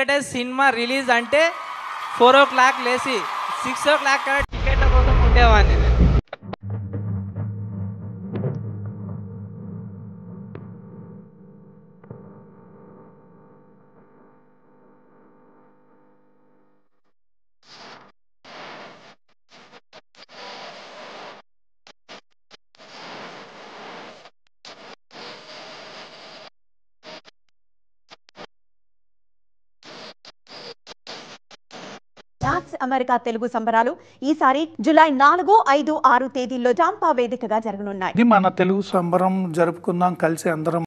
Venkatesh cinema release అంటే 4 లేసి 6 టికెట్ల కోసం ఉండేవాడిని నేను. డాక్స్ అమెరికా తెలుగు సంబరాలు ఈసారి జూలై 4, 5, 6 తేదీల్లో జాంపా వేదికగా జరగనున్నాయి. ఇది మన తెలుగు సంబరం జరుపుకుందాం కలిసి అందరం